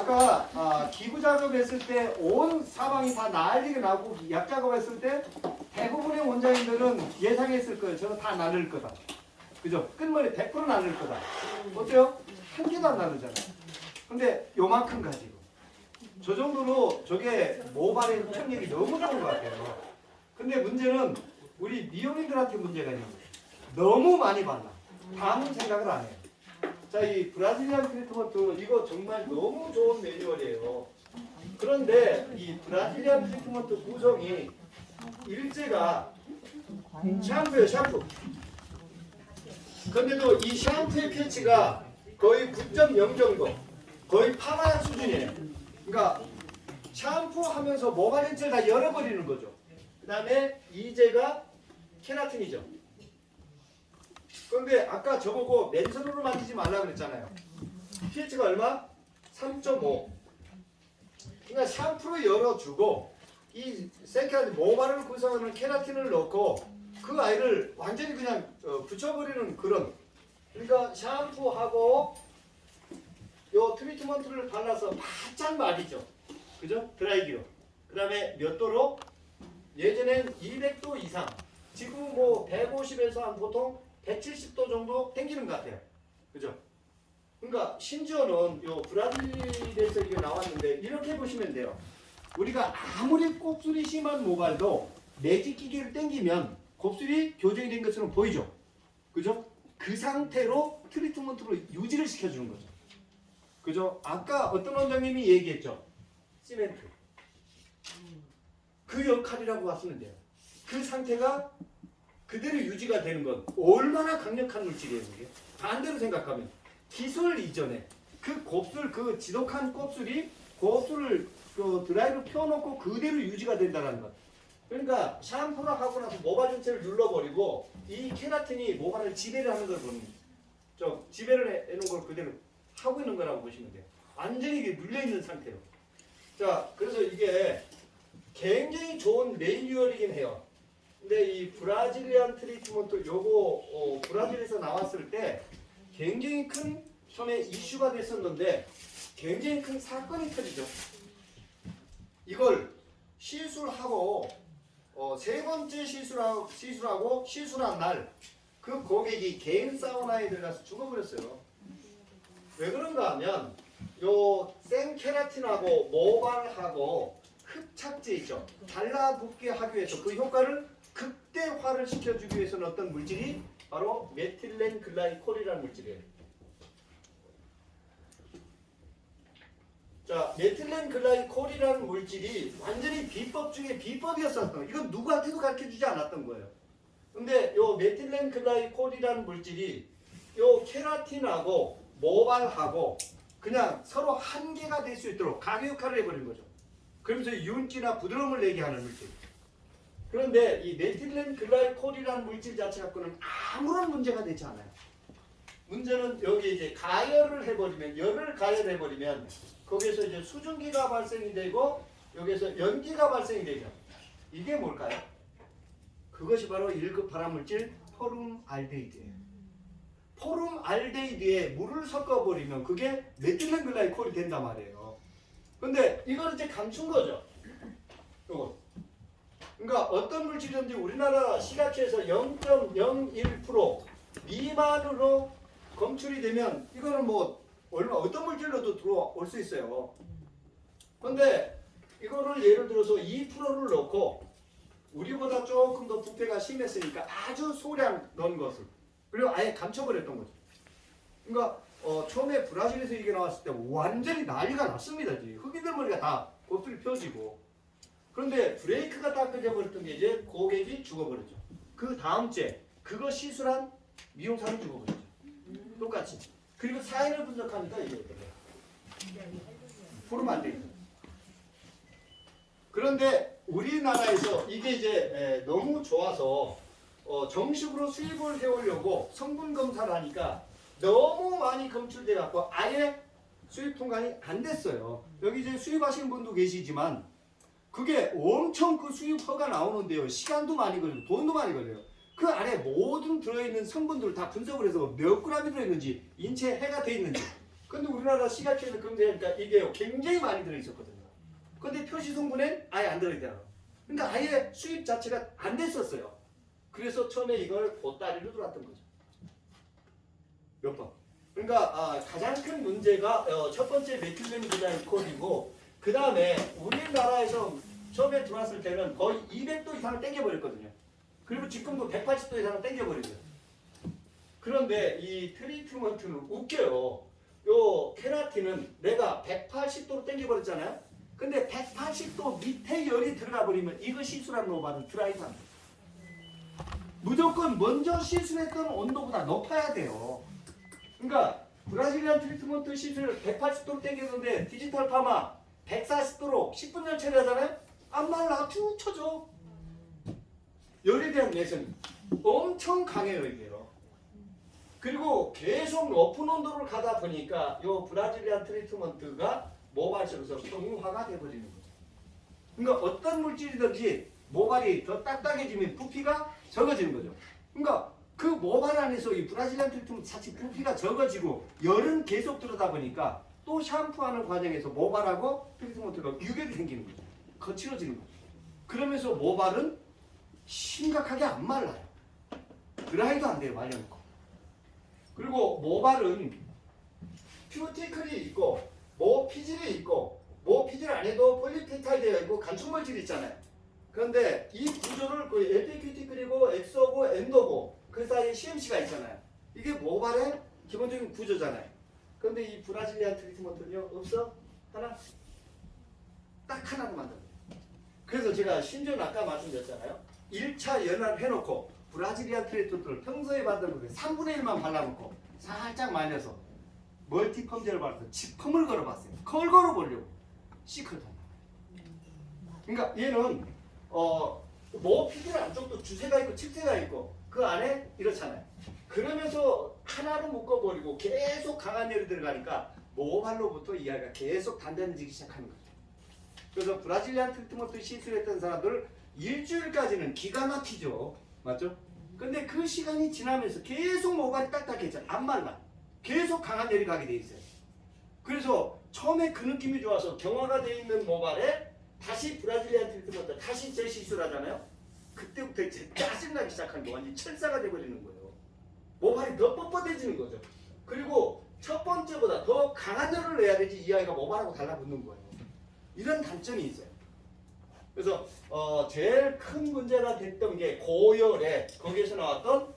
아까 기부 작업했을 때 온 사방이 다 난리가 나고 약 작업했을 때 대부분의 원장님들은 예상했을 거예요. 저거 다 나눌 거다. 그죠? 끝머리 100% 나눌 거다. 어때요? 한 개도 안 나누잖아요. 근데 요만큼 가지고 저 정도로 저게 모발의 흡착력이 너무 좋은 것 같아요. 근데 문제는 우리 미용인들한테 문제가 있는 거예요. 너무 많이 발라. 다음은 생각을 안 해요. 자, 이 브라질리안 트리트먼트 이거 정말 너무 좋은 매뉴얼이에요. 그런데 이 브라질리안 트리트먼트 구성이 일제가 샴푸예요, 샴푸. 근데도 이 샴푸의 pH가 거의 9.0 정도, 거의 파마 수준이에요. 그러니까 샴푸하면서 모발 전체를 다 열어버리는 거죠. 그 다음에 이제가 케라틴이죠. 그런데 아까 저보고 맨손으로 만지지 말라고 그랬잖아요. pH가 얼마? 3.5. 그러니까 샴푸를 열어주고 이 생케라틴 모발을 구성하는 케라틴을 넣고 그 아이를 완전히 그냥 붙여버리는 그런. 그러니까 샴푸하고 요 트리트먼트를 발라서 바짝 말이죠. 그죠? 드라이기로. 그 다음에 몇 도로? 예전엔 200도 이상. 지금 뭐 150에서 한 보통 170도 정도 땡기는 것 같아요. 그죠? 그러니까 심지어는 요 브라질에서 이게 나왔는데 이렇게 보시면 돼요. 우리가 아무리 곱슬이 심한 모발도 매직 기계를 땡기면 곱슬이 교정이 된 것처럼 보이죠? 그죠? 그 상태로 트리트먼트로 유지를 시켜주는 거죠. 그죠? 아까 어떤 원장님이 얘기했죠? 시멘트. 그 역할이라고 봤으면 돼요. 그 상태가 그대로 유지가 되는 건 얼마나 강력한 물질이에요, 이게. 반대로 생각하면 기술 이전에 그 곱슬, 그 지독한 곱슬이 곱슬을 그 드라이로 펴놓고 그대로 유지가 된다는 것. 그러니까 샴푸를 하고 나서 모발 전체를 눌러버리고 이 케라틴이 모발을 지배를 하는 걸 보는 거죠. 저 지배를 해놓은 걸 그대로 하고 있는 거라고 보시면 돼요. 완전히 이게 눌려있는 상태로. 자, 그래서 이게 굉장히 좋은 매뉴얼이긴 해요. 근데 이 브라질리안 트리트먼트 요거 브라질에서 나왔을 때 굉장히 큰 처음에 이슈가 됐었는데 굉장히 큰 사건이 터지죠. 이걸 시술하고 세 번째 시술하고 시술한 날 그 고객이 개인 사우나에 들어가서 죽어버렸어요. 왜 그런가 하면 요 생케라틴하고 모발하고 흡착제 있죠. 달라붙게 하기 위해서 그 효과를 극대화를 시켜주기 위해서는 어떤 물질이 바로 메틸렌 글라이콜이라는 물질이에요. 자, 메틸렌 글라이콜이라는 물질이 완전히 비법 중에 비법이었었던 거예요. 이건 누구한테도 가르쳐주지 않았던 거예요. 근데 요 메틸렌 글라이콜이라는 물질이 요 케라틴하고 모발하고 그냥 서로 한계가 될 수 있도록 가교 역할을 해버린 거죠. 그러면서 윤기나 부드러움을 내게 하는 물질. 그런데 이 메틸렌 글라이콜이라는 물질 자체 갖고는 아무런 문제가 되지 않아요. 문제는 여기 이제 가열을 해버리면, 열을 가열해버리면 거기에서 이제 수증기가 발생이 되고 여기에서 연기가 발생이 되죠. 이게 뭘까요? 그것이 바로 1급 발암물질 포름알데히드예요. 포름알데히드에 물을 섞어버리면 그게 메틸렌 글라이콜이 된단 말이에요. 근데 이걸 이제 감춘 거죠. 이거. 그러니까 어떤 물질이든지 우리나라 시가치에서 0.01% 미만으로 검출이 되면 이거는 뭐 어떤 물질로도 들어올 수 있어요. 근데 이거를 예를 들어서 2%를 넣고 우리보다 조금 더 부패가 심했으니까 아주 소량 넣은 것을 그리고 아예 감춰버렸던 거죠. 그러니까 처음에 브라질에서 이게 나왔을 때 완전히 난리가 났습니다. 흑인들 머리가 다 곱슬이 펴지고. 그런데 브레이크가 딱 끊겨버렸던 게 이제 고객이 죽어버렸죠. 그 다음 주에 그거 시술한 미용사는 죽어버렸죠. 똑같이. 그리고 사인을 분석하니까 이게 어떡해요? 포름알데히드. 그런데 우리나라에서 이게 이제 너무 좋아서 정식으로 수입을 해오려고 성분 검사를 하니까 너무 많이 검출돼 갖고 아예 수입 통관이 안 됐어요. 여기 이제 수입하시는 분도 계시지만 그게 엄청 그 수입 허가 나오는데요. 시간도 많이 걸리고 돈도 많이 걸려요. 그 안에 모든 들어있는 성분들을 다 분석을 해서 몇 그램이 들어있는지 인체에 해가 돼 있는지 근데 우리나라 시가총액 검사하니까 이게 굉장히 많이 들어있었거든요. 근데 표시 성분엔 아예 안 들어있잖아. 그러니까 아예 수입 자체가 안 됐었어요. 그래서 처음에 이걸 보따리로 들어왔던 거죠. 몇 번? 그러니까 가장 큰 문제가 첫 번째 메틸렌 글라이콜이고, 그 다음에 우리나라에서 처음에 들어왔을 때는 거의 200도 이상을 땡겨버렸거든요. 그리고 지금도 180도 이상을 땡겨버리죠. 그런데 이 트리트먼트는 웃겨요. 요 케라틴은 내가 180도로 땡겨버렸잖아요. 근데 180도 밑에 열이 들어가 버리면 이거 시술한 노바는 드라이브 안 돼요. 무조건 먼저 시술했던 온도보다 높아야 돼요. 그러니까 브라질리안 트리트먼트 시술 180도로 땡겼는데 디지털 파마 140도로 10분열 처리하잖아요. 안 말라 쭉 쳐져. 열에 대한 내성이 엄청 강해요 이게요. 그리고 계속 높은 온도를 가다 보니까 이 브라질리안 트리트먼트가 모발속에서 평화가 돼버리는 거죠. 그러니까 어떤 물질이든지 모발이 더 딱딱해지면 부피가 적어지는 거죠. 그러니까 그 모발 안에서 이 브라질리안 트리트먼트 자체 부피가 적어지고 열은 계속 들어다 보니까 또 샴푸하는 과정에서 모발하고 트리트먼트가 유격이 생기는 거죠. 거칠어지는 거죠. 그러면서 모발은 심각하게 안 말라요. 드라이도 안 돼요, 말려놓고. 그리고 모발은 큐티클이 있고 모피질이 있고, 모피질 안에도 폴리페타이드가 있고 간충물질이 있잖아요. 그런데 이 구조를 그 에피큐티클이고 엑소고 엔도고 그 사이에 CMC가 있잖아요. 이게 모발의 기본적인 구조잖아요. 그런데 이 브라질리안 트리트먼트는요, 없어? 하나? 딱 하나로 만들어요. 그래서 제가 심지어는 아까 말씀드렸잖아요. 1차 연화를 해놓고 브라질리안 트리트먼트를 평소에 받던 3분의 1만 발라놓고 살짝 말려서 멀티펌제를 발라서 펌을 걸어봤어요. 컬 걸어보려고. 시크릿 한다. 그러니까 얘는 모피질 안쪽도 주세가 있고 칩세가 있고 그 안에 이렇잖아요. 그러면서 하나로 묶어버리고 계속 강한 열이 들어가니까 모발로부터 이 아이가 계속 단단해지기 시작하는 거죠. 그래서 브라질리안 트리트먼트 시술했던 사람들 일주일까지는 기가 막히죠. 맞죠? 근데 그 시간이 지나면서 계속 모발이 딱딱해져. 안 말라. 계속 강한 열이 가게 돼 있어요. 그래서 처음에 그 느낌이 좋아서 경화가 돼 있는 모발에 다시 브라질리안 트리트먼트 다시 재시술을 하잖아요. 그때부터 이제 짜증나기 시작하는 게 완전히 철사가 돼버리는 거예요. 모발이 더 뻣뻣해지는 거죠. 그리고 첫 번째보다 더 강한 열을 내야 되지 이 아이가 모발하고 달라붙는 거예요. 이런 단점이 있어요. 그래서 제일 큰 문제가 됐던 게 고열에 거기에서 나왔던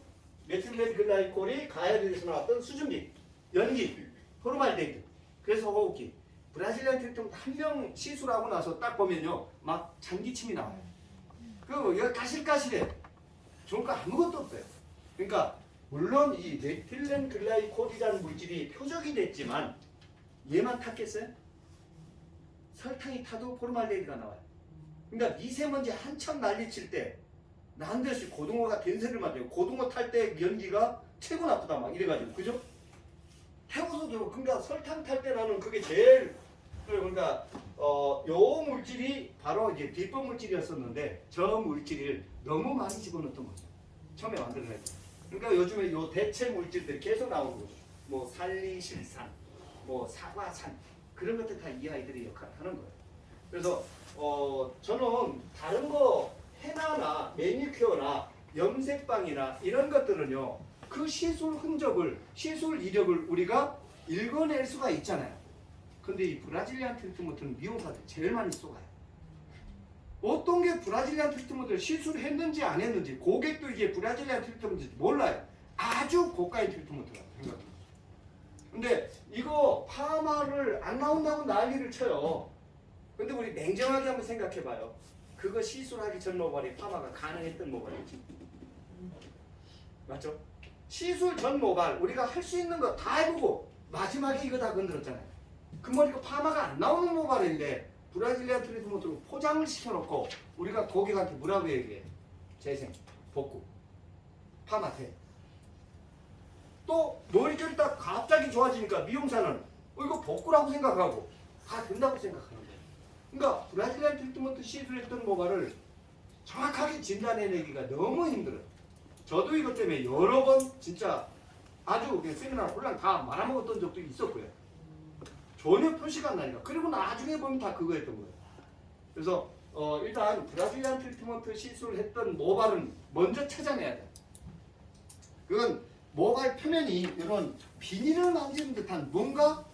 메틸렌 글라이콜이 가열에서 나왔던 수증기, 연기, 포르말데히드, 그래서 호흡기. 브라질리안 트리트먼트 한 명 시술하고 나서 딱 보면요, 막 장기침이 나와요. 그 여기 까실까실해. 좋은 거 아무것도 없어요. 그러니까 물론 이 메틸렌 글라이콜이라는 물질이 표적이 됐지만 얘만 탔겠어요? 설탕이 타도 포르말데히드가 나와요. 그러니까 미세먼지 한참 난리칠 때 난데없이 고등어가 된새를 맞아요. 고등어 탈 때 연기가 최고 나쁘다 막 이래가지고, 그죠? 태워서도. 그러니까 설탕 탈 때 나는 그게 제일, 그러니까 요 물질이 바로 이제 비법 물질이었었는데 저 물질을 너무 많이 집어넣었던 거죠. 처음에 만들어낼 때. 그러니까 요즘에 요 대체 물질들이 계속 나오는 거죠. 뭐 살리실산, 뭐 사과산, 그런 것들 다 이 아이들이 역할을 하는 거예요. 그래서 저는 다른 거 헤나나 매니큐어나 염색방이나 이런 것들은요, 그 시술 흔적을, 시술 이력을 우리가 읽어낼 수가 있잖아요. 근데 이 브라질리안 트리트먼트는 미용사들 제일 많이 속아요. 어떤 게 브라질리안 트리트먼트를 시술했는지 안 했는지 고객도 이게 브라질리안 트리트먼트인지 몰라요. 아주 고가의 트리트먼트라고 생각합니다. 근데 이거 파마를 안 나온다고 난리를 쳐요. 근데 우리 냉정하게 한번 생각해봐요. 그거 시술하기 전 모발이 파마가 가능했던 모발이지. 맞죠? 시술 전 모발 우리가 할 수 있는 거 다 해보고 마지막에 이거 다 건드렸잖아요. 그 머리가 파마가 안 나오는 모발인데 브라질리안 트리트먼트로 포장을 시켜놓고 우리가 고객한테 뭐라고 얘기해? 재생, 복구, 파마 돼. 또 머릿결이 딱 갑자기 좋아지니까 미용사는 이거 복구라고 생각하고 다 된다고 생각하는 거예요. 그러니까 브라질리안 트리트먼트 시술했던 모발을 정확하게 진단해내기가 너무 힘들어요. 저도 이것 때문에 여러 번 진짜 아주 세미나 혼란 다 말아먹었던 적도 있었고요. 전혀 표시가 안 나니까. 그리고 나중에 보면 다 그거였던 거예요. 그래서 일단 브라질리안 트리트먼트 시술을 했던 모발은 먼저 찾아내야 돼. 그건 모발 표면이 이런 비닐을 만지는 듯한 뭔가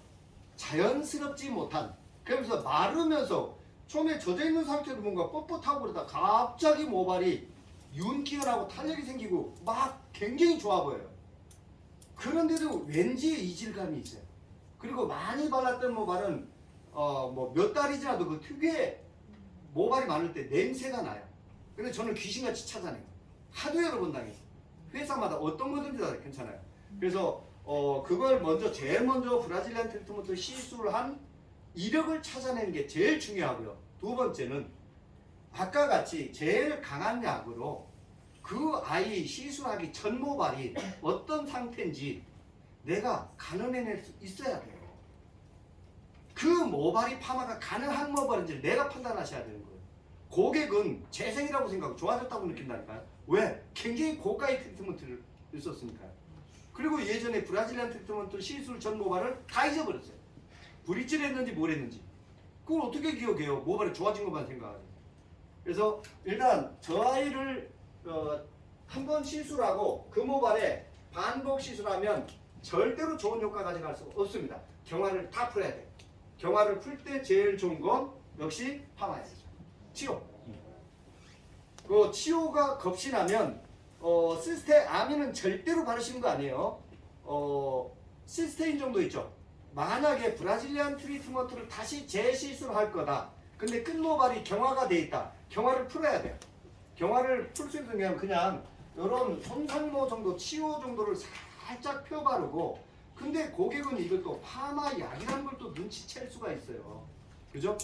자연스럽지 못한, 그러면서 마르면서 처음에 젖어있는 상태로 뭔가 뻣뻣하고 그러다 갑자기 모발이 윤기가 나고 탄력이 생기고 막 굉장히 좋아 보여요. 그런데도 왠지 이질감이 있어요. 그리고 많이 발랐던 모발은 뭐 몇 달이 지나도 그 특유의 모발이 많을 때 냄새가 나요. 근데 저는 귀신같이 찾아내요. 하도 여러 번 당했어요. 회사마다 어떤 거든지 다 괜찮아요. 그래서 그걸 제일 먼저 브라질리안 트리트먼트 시술을 한 이력을 찾아내는 게 제일 중요하고요. 두 번째는 아까 같이 제일 강한 약으로 그 아이 시술하기 전 모발이 어떤 상태인지 내가 가늠해낼 수 있어야 돼요. 그 모발이 파마가 가능한 모발인지 내가 판단하셔야 되는 거예요. 고객은 재생이라고 생각하고 좋아졌다고 느낀다니까요. 왜? 굉장히 고가의 트리트먼트를 썼으니까요. 그리고 예전에 브라질리안 트리트먼트 시술 전 모발을 다 잊어버렸어요. 브릿지를 했는지 뭘 했는지. 그걸 어떻게 기억해요? 모발이 좋아진 것만 생각하죠. 그래서 일단 저 아이를 한 번 시술하고 그 모발에 반복 시술하면 절대로 좋은 효과 가져갈 수 없습니다. 경화를 다 풀어야 돼요. 경화를 풀 때 제일 좋은 건 역시 파마예요. 치료. 그 치료가 겁이 나면 시스테아민은 절대로 바르시는 거 아니에요. 시스테인 정도 있죠. 만약에 브라질리안 트리트먼트를 다시 재시술할 거다. 근데 끝모발이 경화가 돼 있다. 경화를 풀어야 돼요. 경화를 풀 수 있으면 그냥 이런 손상모 정도, 치료 정도를 살짝 펴 바르고, 근데 고객은 이걸 또 파마 약이라는 걸 또 눈치챌 수가 있어요. 그죠?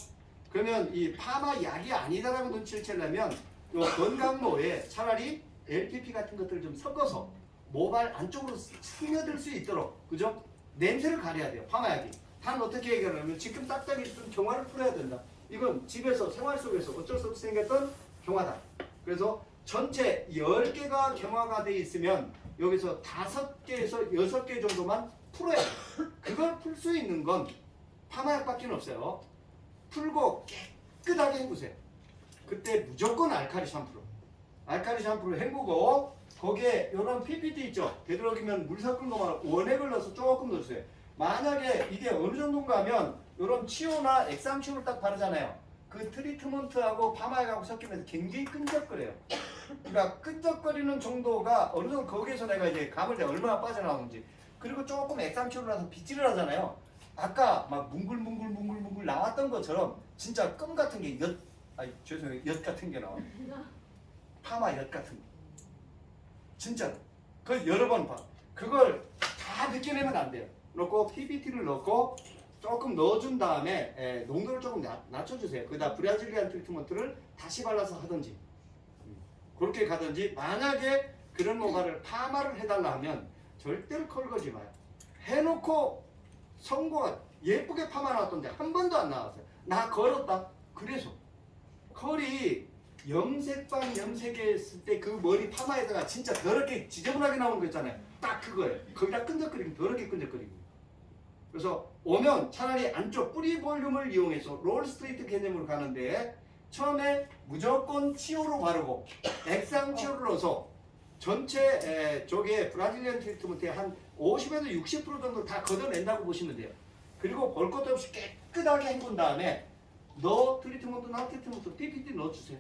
그러면 이 파마 약이 아니다라고 눈치를 채려면 요 건강모에 차라리 LPP 같은 것들을 좀 섞어서 모발 안쪽으로 스며들 수 있도록, 그죠? 냄새를 가려야 돼요. 파마약이. 단 어떻게 해결하냐면 지금 딱딱이 있던 경화를 풀어야 된다. 이건 집에서 생활 속에서 어쩔 수 없이 생겼던 경화다. 그래서 전체 10개가 경화가 돼 있으면 여기서 5개에서 6개 정도만 풀어야 돼요. 그걸 풀 수 있는 건 파마약밖에 없어요. 풀고 깨끗하게 헹구세요. 그때 무조건 알칼리 샴푸로. 알칼리 샴푸를 헹구고 거기에 이런 PPT 있죠. 되도록이면 물 섞은 거만 원액을 넣어서 조금 넣어주세요. 만약에 이게 어느 정도인가 하면 이런 치오나 액상치오를 딱 바르잖아요. 그 트리트먼트하고 파마약하고 섞이면서 굉장히 끈적거려요. 그러니까 끈적거리는 정도가 어느 정도, 거기에서 내가 이제 감을 때 얼마나 빠져나오는지. 그리고 조금 액상치오를 나서 빗질을 하잖아요. 아까 막 뭉글뭉글 나왔던 것처럼 진짜 껌 같은 게 죄송해요. 엿 같은 게 나와요. 파마 엿 같은 거. 진짜로. 그걸 여러 번 봐. 그걸 다 벗겨내면 안 돼요. 넣고 PPT를 넣고 조금 넣어준 다음에 농도를 조금 낮춰주세요. 거기다 브라질리안 트리트먼트를 다시 발라서 하든지 그렇게 가든지. 만약에 그런 모발을 파마를 해달라 하면 절대로 컬 걸지 마요. 해놓고 선고가 예쁘게 파마 나왔던데 한 번도 안 나왔어요. 나 걸었다. 그래서 컬이 염색했을 때 그 머리 파마에다가 진짜 더럽게 지저분하게 나오는 거 있잖아요. 딱 그거예요. 거기다 끈적거리고 더럽게 끈적거리고. 그래서 오면 차라리 안쪽 뿌리 볼륨을 이용해서 롤 스트레이트 개념으로 가는데 처음에 무조건 치오로 바르고 액상 치오를 넣어서 전체 저게 브라질리안 트리트먼트의 한 50에서 60% 정도 다 걷어낸다고 보시면 돼요. 그리고 볼 것도 없이 깨끗하게 헹군 다음에 트리트먼트나 트리트먼트 PPT 넣어주세요.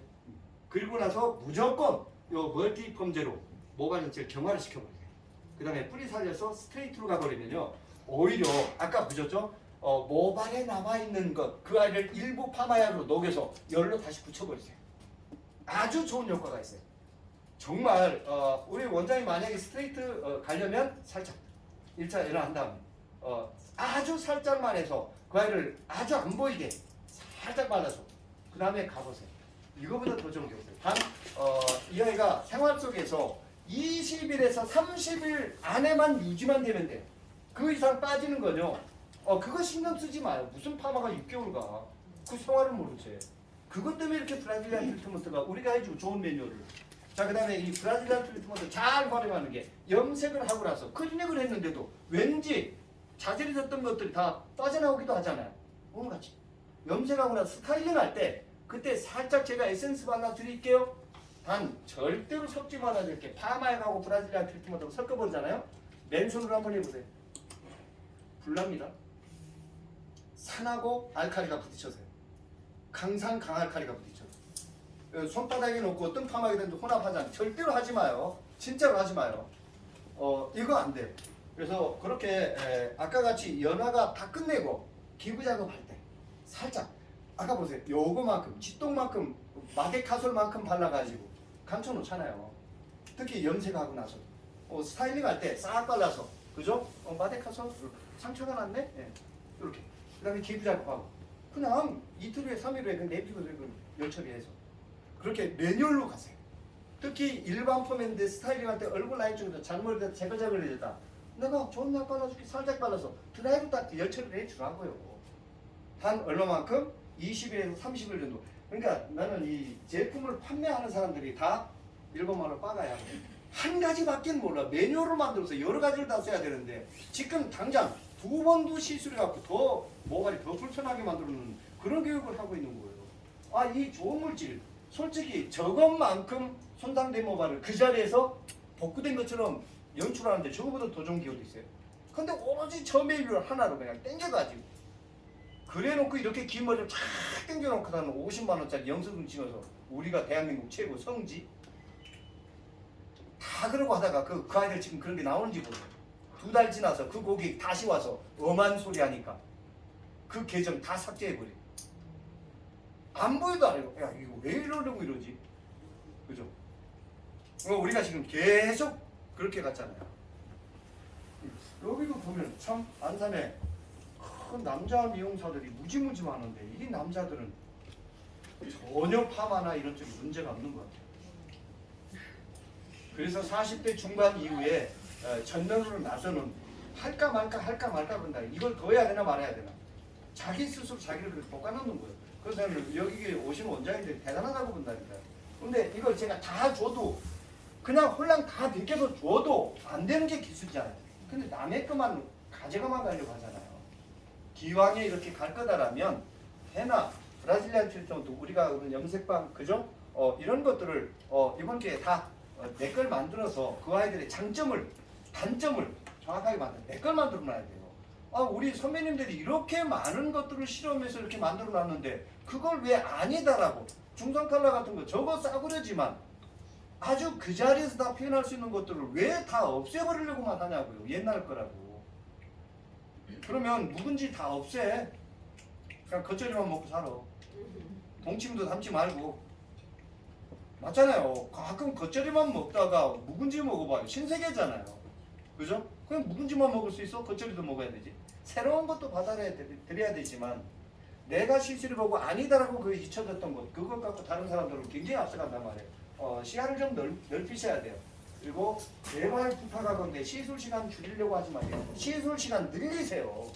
그리고 나서 무조건 요 멀티 펌제로 모발 전체를 경화를 시켜버려요. 그 다음에 뿌리 살려서 스트레이트로 가버리면요, 오히려 아까 보셨죠? 모발에 남아있는 것, 그 아이를 일부 파마약으로 녹여서 열로 다시 붙여버리세요. 아주 좋은 효과가 있어요. 정말 우리 원장이 만약에 스트레이트 가려면 살짝 1차 일어난 다음에 아주 살짝만 해서 그 아이를 아주 안 보이게 살짝 발라서 그 다음에 가보세요. 이거보다 더 좋은 게 없어요. 단 이 아이가 생활 속에서 20일에서 30일 안에만 유지만 되면 돼요. 그 이상 빠지는 거죠. 그거 신경 쓰지 마요. 무슨 파마가 6개월 가. 그 생활을 모르지. 그것 때문에 이렇게 브라질리안 트리트먼트가 우리가 해주고 좋은 매뉴얼을. 자, 그 다음에 이 브라질리안 트리트먼트 잘 활용하는 게 염색을 하고 나서 클리닉을 했는데도 왠지 자질이 졌던 것들이 다 빠져나오기도 하잖아요. 오늘 같이 염색하거나 스타일링 할 때 그때 살짝 제가 에센스 발라 드릴게요. 단 절대로 섞지 말아야 될 게 파마액하고 브라질리안 트리트먼트하고 섞어버리잖아요. 맨손으로 한번 해보세요. 불납니다. 산하고 알칼리가 부딪혀서요. 강산 강알칼리가 부딪혀서 손바닥에 놓고 어떤 파마이든 혼합하지 않아요. 절대로 하지 마요. 진짜로 하지 마요. 이거 안 돼요. 그래서 그렇게 아까 같이 연화가 다 끝내고 기부 작업할 때 살짝 아까 보세요. 요거만큼 쥐똥만큼 마데카솔만큼 발라가지고 감춰놓잖아요. 특히 염색하고 나서 스타일링 할 때 싹 발라서 그죠? 마데카솔 상처가 났네? 예. 이렇게 그 다음에 기부 작업하고 그냥 이틀 후에 3일 후에 그 내피부들 열 처리해서 그렇게 매뉴얼로 가세요. 특히 일반 포맨드 스타일링 할 때 얼굴 라인 쪽에서 잔머리에다 제거작을 해줬다. 내가 좋은 약 발라줄게 살짝 발라서 드라이로 딱 열 처리를 해주라고요. 단 얼마만큼? 20일에서 30일 정도. 그러니까 나는 이 제품을 판매하는 사람들이 다 일본말로 빠가야 돼. 한 가지밖에 몰라. 매뉴얼을 만들어서 여러 가지를 다 써야 되는데 지금 당장 두 번도 실수해갖고 더 모발이 더 불편하게 만들어놓는 그런 교육을 하고 있는 거예요. 아, 이 좋은 물질 솔직히 저것만큼 손상된 모발을 그 자리에서 복구된 것처럼 연출하는데 저거보다 더 좋은 기호도 있어요. 근데 오로지 저 메뉴를 하나로 그냥 땡겨가지고 그래놓고 이렇게 긴 머리를 쫙 땡겨놓고 다는 50만원짜리 영수증 찍어서 우리가 대한민국 최고 성지 다 그러고 하다가 그 아이들 지금 그런 게 나오는지 모르겠어요. 2달 지나서 그 고객 다시 와서 엄한 소리 하니까 그 계정 다 삭제해버려. 안 보여도 안 해요. 야, 이거 왜 이러려고 이러지? 그죠? 우리가 지금 계속 그렇게 갔잖아요. 여기도 보면 참 안산에 큰 남자 미용사들이 무지무지 많은데 이 남자들은 전혀 파마나 이런 쪽에 문제가 없는 것 같아요. 그래서 40대 중반 이후에 전면으로 나서는 할까 말까 그런다. 이걸 더 해야 되나 말아야 되나. 자기 스스로 자기를 그렇게 볶아놓는 거예요. 그래서 저는 여기 오신 원장님들이 대단하다고 본다니까요. 근데 이걸 제가 다 줘도 그냥 홀랑 다 벗겨서 줘도 안 되는 게 기술이잖아요. 근데 남의 것만 가져가만 가려고 하잖아요. 기왕에 이렇게 갈 거다라면 해나 브라질리안 트리트먼트 우리가 염색방 그죠? 이런 것들을 이번 기회에 다 내 걸 만들어서 그 아이들의 장점을 단점을 정확하게 내 걸 만들어 놔야 돼요. 우리 선배님들이 이렇게 많은 것들을 실험해서 이렇게 만들어 놨는데 그걸 왜 아니다라고 중성 칼라 같은 거 저거 싸구려지만 아주 그 자리에서 다 표현할 수 있는 것들을 왜 다 없애버리려고만 하냐고요. 옛날 거라고. 그러면 묵은지 다 없애. 그냥 겉절이만 먹고 살아. 동치미도 담지 말고. 맞잖아요. 가끔 겉절이만 먹다가 묵은지 먹어봐요. 신세계잖아요. 그죠? 그냥 묵은지만 먹을 수 있어? 겉절이도 먹어야 되지. 새로운 것도 받아들여야 되지만 내가 실수를 보고 아니다라고 그 잊혀졌던 것 그것 갖고 다른 사람들은 굉장히 앞서간단 말이에요. 시야를 좀 넓히셔야 돼요. 그리고 제발 부탁하건데 시술 시간 줄이려고 하지 마세요. 시술 시간 늘리세요.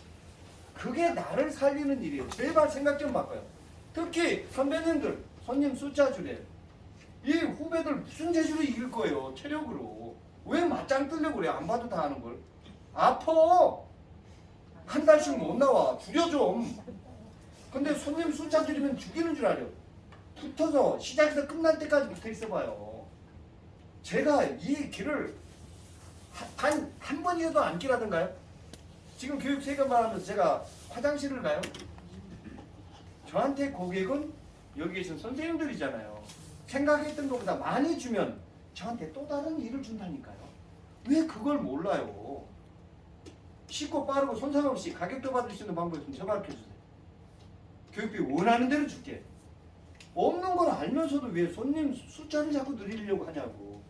그게 나를 살리는 일이에요. 제발 생각 좀 바꿔요. 특히 선배님들 손님 숫자 줄여요. 이 후배들 무슨 재주로 이길 거예요. 체력으로. 왜 맞짱 뜨려고 그래. 안 봐도 다 하는 걸. 아파. 한 달씩 못 나와. 줄여 좀. 근데 손님 숫자 줄이면 죽이는 줄 알아요. 붙어서 시작해서 끝날 때까지 붙어 있어봐요. 제가 이 길을 한 번이라도 안 길하던가요? 지금 교육 3개만 하면서 제가 화장실을 가요. 저한테 고객은 여기 계신 선생님들이잖아요. 생각했던 것보다 많이 주면 저한테 또 다른 일을 준다니까요. 왜 그걸 몰라요? 쉽고 빠르고 손상 없이 가격도 받을 수 있는 방법이 있으면 저 가르쳐주세요. 교육비 원하는 대로 줄게. 없는 걸 알면서도 왜 손님 숫자를 자꾸 늘리려고 하냐고.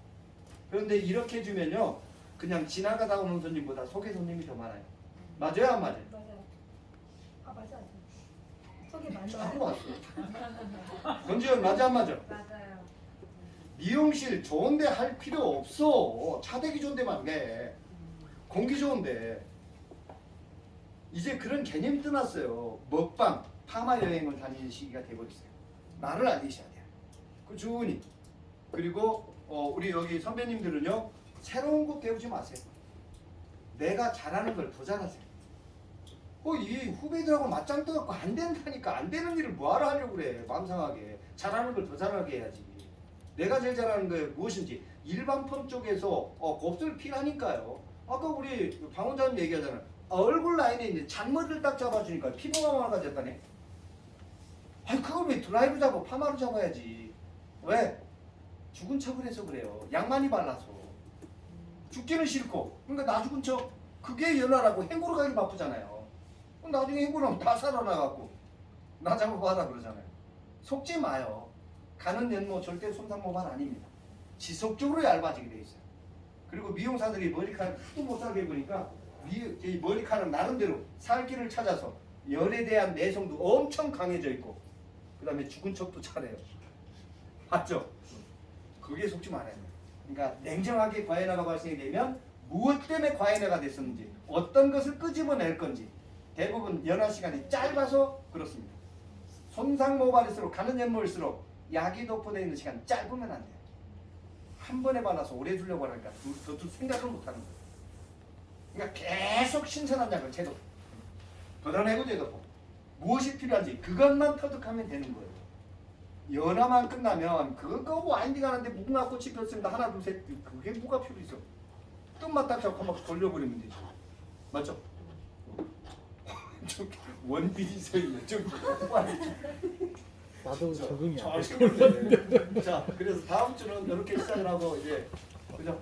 그런데 이렇게 해주면요 그냥 지나가다 오는 손님보다 소개 손님이 더 많아요. 맞아요 안 맞아요? 맞아요. 맞아요. 속이 많이 자꾸 왔어. 권지현 맞아 안 맞아? 맞아요. 미용실 좋은데 할 필요 없어. 차대기 좋은 데만 해. 공기 좋은데. 이제 그런 개념이 떠났어요. 먹방, 파마 여행을 다니는 시기가 돼버렸어요. 나를 알리셔야 돼요. 꾸준히. 그리고 우리 여기 선배님들은요 새로운 거 배우지 마세요. 내가 잘하는 걸 더 잘하세요. 이 후배들하고 맞짱 떠갖고 안 된다니까. 안 되는 일을 뭐하러 하려고 그래. 마음 상하게. 잘하는 걸 더 잘하게 해야지. 내가 제일 잘하는 게 무엇인지 일반 펌 쪽에서 곱슬 필하니까요. 아까 우리 방 원장님 얘기하잖아요. 얼굴 라인에 이제 잔머리를 딱 잡아주니까 피부가 많아졌다네. 아니 그걸 왜 드라이브 잡아 파마로 잡아야지. 왜? 죽은 척을 해서 그래요. 약 많이 발라서. 죽기는 싫고. 그러니까 나 죽은 척 그게 연하라고 행구로 가기 바쁘잖아요. 그럼 나중에 행구로 다 살아나갖고 나 잡아봐라 그러잖아요. 속지 마요. 가는 연모 절대 손상 모발 아닙니다. 지속적으로 얇아지게 돼 있어요. 그리고 미용사들이 머리카락 하도 못 살게 보니까 이 머리카락 나름대로 살기를 찾아서 열에 대한 내성도 엄청 강해져 있고 그 다음에 죽은 척도 잘해요. 맞죠? 그게 속지 말아야 돼요. 그러니까 냉정하게 과잉화가 발생이 되면 무엇 때문에 과잉화가 됐었는지 어떤 것을 끄집어낼 건지 대부분 연화 시간이 짧아서 그렇습니다. 손상 모발일수록 가는 연모일수록 약이 도포되어 있는 시간 짧으면 안 돼요. 한 번에 발라서 오래 두려고 하니까 그것도 생각을 못하는 거예요. 그러니까 계속 신선한 약을 제도 걷어내고 제도 무엇이 필요한지 그것만 터득하면 되는 거예요. 연화만 끝나면 그거 와인딩 하는데 무궁화 꽃이 폈습니다. 하나 둘 셋 그게 뭐가 필요 있어. 끝만 딱 잡고 막 돌려버리면 되죠. 맞죠? 원빈이 소리는 좀 나도 적응이 안 돼. 자, 그래서 다음 주는 이렇게 시작을 하고 이제 그죠?